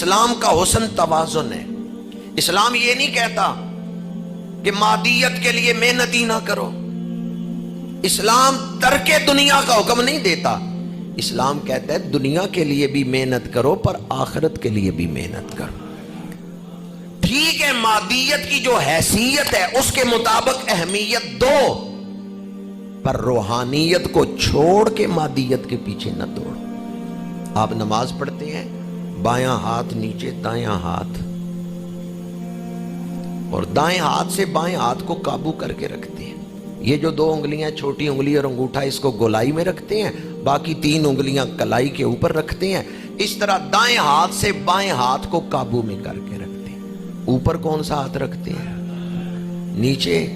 اسلام کا حسن توازن ہے. اسلام یہ نہیں کہتا کہ مادیت کے لیے محنت ہی نہ کرو. اسلام ترک دنیا کا حکم نہیں دیتا. اسلام کہتا ہے دنیا کے لیے بھی محنت کرو پر آخرت کے لیے بھی محنت کرو. ٹھیک ہے مادیت کی جو حیثیت ہے اس کے مطابق اہمیت دو، پر روحانیت کو چھوڑ کے مادیت کے پیچھے نہ دوڑو. آپ نماز پڑھتے ہیں، بایاں ہاتھ نیچے، دایاں ہاتھ، اور دائیں ہاتھ سے بائیں ہاتھ کو قابو کر کے رکھتے ہیں. یہ جو 2 انگلیاں، چھوٹی انگلی اور انگوٹھا، اس کو گولائی میں رکھتے ہیں، باقی 3 انگلیاں کلائی کے اوپر رکھتے ہیں. اس طرح دائیں ہاتھ سے بائیں ہاتھ کو قابو میں کر کے رکھتے ہیں. اوپر کون سا ہاتھ رکھتے ہیں؟ نیچے.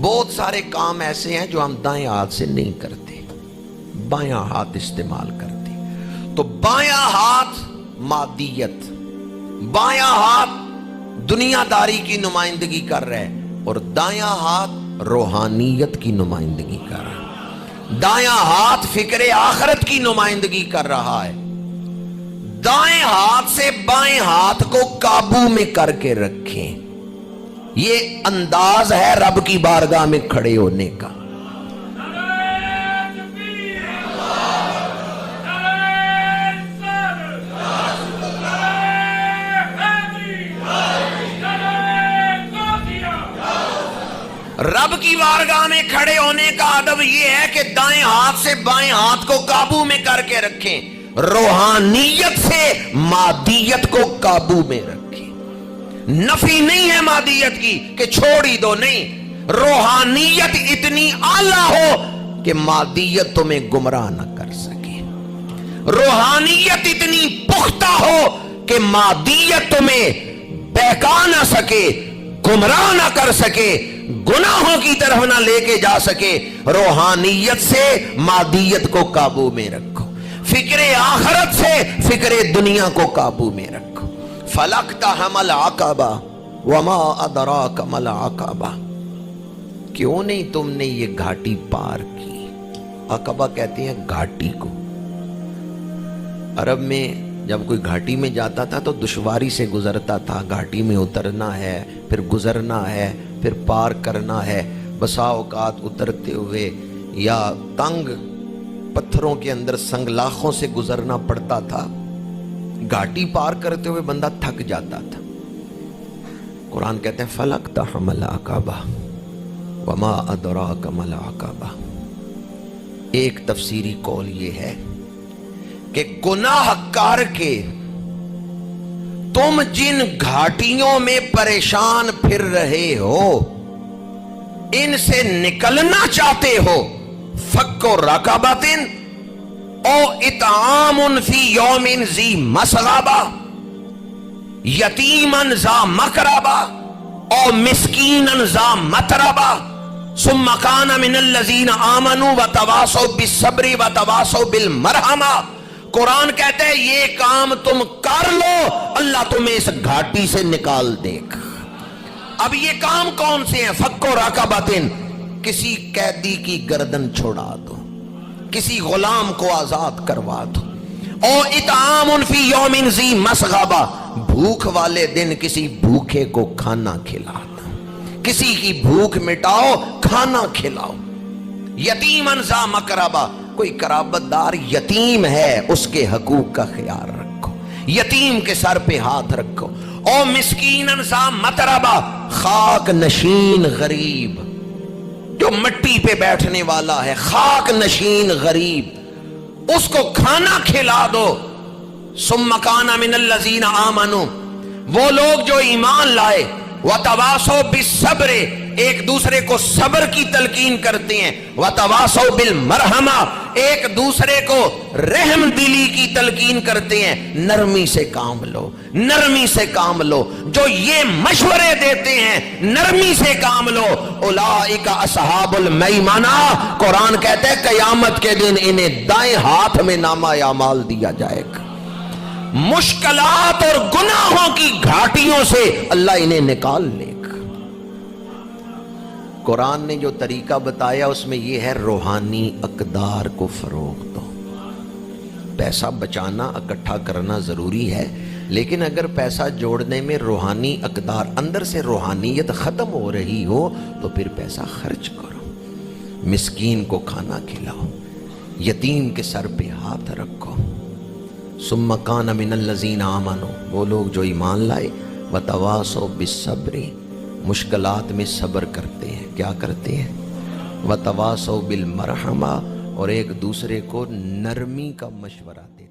بہت سارے کام ایسے ہیں جو ہم دائیں ہاتھ سے نہیں کرتے، بایاں ہاتھ استعمال کرتے. تو بایاں ہاتھ مادیت، بایاں ہاتھ دنیا داری کی نمائندگی کر رہا ہے، اور دایاں ہاتھ روحانیت کی نمائندگی کر رہا ہے. دایاں ہاتھ فکر آخرت کی نمائندگی کر رہا ہے. دائیں ہاتھ سے بائیں ہاتھ کو قابو میں کر کے رکھیں. یہ انداز ہے رب کی بارگاہ میں کھڑے ہونے کا. رب کی بارگاہ میں کھڑے ہونے کا ادب یہ ہے کہ دائیں ہاتھ سے بائیں ہاتھ کو قابو میں کر کے رکھیں، روحانیت سے مادیت کو قابو میں رکھیں. نفی نہیں ہے مادیت کی کہ چھوڑ ہی دو، نہیں. روحانیت اتنی اعلیٰ ہو کہ مادیت تمہیں گمراہ نہ کر سکے. روحانیت اتنی پختہ ہو کہ مادیت تمہیں بہکا نہ سکے، گمراہ نہ کر سکے، گناہوں کی طرف نہ لے کے جا سکے. روحانیت سے مادیت کو قابو میں رکھو، فکر آخرت سے فکر دنیا کو قابو میں رکھو. فَلَقْتَحَمَ الْعَقَبَةَ وَمَا أَدْرَاكَ مَا الْعَقَبَةُ. کیوں نہیں تم نے یہ گھاٹی پار کی؟ عقبہ کہتے ہیں گھاٹی کو. عرب میں جب کوئی گھاٹی میں جاتا تھا تو دشواری سے گزرتا تھا. گھاٹی میں اترنا ہے، پھر گزرنا ہے، پھر پار کرنا ہے. بسا اوقات اترتے ہوئے یا تنگ پتھروں کے اندر سنگلاخوں سے گزرنا پڑتا تھا. گھاٹی پار کرتے ہوئے بندہ تھک جاتا تھا. قرآن کہتے ہیں فَلَقْتَحَمَ الْعَقَبَةَ وَمَا أَدْرَاكَ مَا الْعَقَبَةُ. ایک تفسیری قول یہ ہے کہ گناہ کر کے تم جن گھاٹیوں میں پریشان پھر رہے ہو، ان سے نکلنا چاہتے ہو، فک رقبۃ او اطعام فی یوم ذی مسغبہ یتیما ذا مقربہ او مسکینا ذا متربہ ثم کان من الذین آمنوا وتواصوا بالصبر وتواصوا بالمرحمہ. قرآن کہتے ہیں یہ کام تم کر لو، اللہ تمہیں اس گھاٹی سے نکال دے گا. اب یہ کام کون سے ہیں؟ فک رقبۃ، کسی قیدی کی گردن چھوڑا دو، کسی غلام کو آزاد کروا دو. او اطعام فی یوم ذی مسغبہ، بھوک والے دن کسی بھوکے کو کھانا کھلا دو، کسی کی بھوک مٹاؤ، کھانا کھلاؤ. یتیمن ذا مقربہ، کوئی قرابت دار یتیم ہے اس کے حقوق کا خیال رکھو، یتیم کے سر پہ ہاتھ رکھو. او مسکینن ذا متربہ، خاک نشین غریب، جو مٹی پہ بیٹھنے والا ہے، خاک نشین غریب، اس کو کھانا کھلا دو. ثم کان من الذین آمنوا، وہ لوگ جو ایمان لائے، وتواصوا بالصبر، ایک دوسرے کو صبر کی تلقین کرتے ہیں، وتواصوا بالمرحمہ، ایک دوسرے کو رحم دلی کی تلقین کرتے ہیں. نرمی سے کام لو، نرمی سے کام لو. جو یہ مشورے دیتے ہیں نرمی سے کام لو، اولئک اصحاب المیمنہ، قرآن کہتے ہیں قیامت کے دن انہیں دائیں ہاتھ میں نامہ اعمال دیا جائے گا. مشکلات اور گناہوں کی گھاٹیوں سے اللہ انہیں نکال لے گا. قرآن نے جو طریقہ بتایا اس میں یہ ہے روحانی اقدار کو فروغ دو. پیسہ بچانا، اکٹھا کرنا ضروری ہے، لیکن اگر پیسہ جوڑنے میں روحانی اقدار، اندر سے روحانیت ختم ہو رہی ہو تو پھر پیسہ خرچ کرو، مسکین کو کھانا کھلاؤ، یتیم کے سر پہ ہاتھ رکھو۔ ثم کان من الذین آمنوا، وہ لوگ جو ایمان لائے، وتواصوا بالصبر، مشکلات میں صبر کرتے ہیں، کیا کرتے ہیں؟ وتواصوا بالمرحمہ، اور ایک دوسرے کو نرمی کا مشورہ دیتے ہیں۔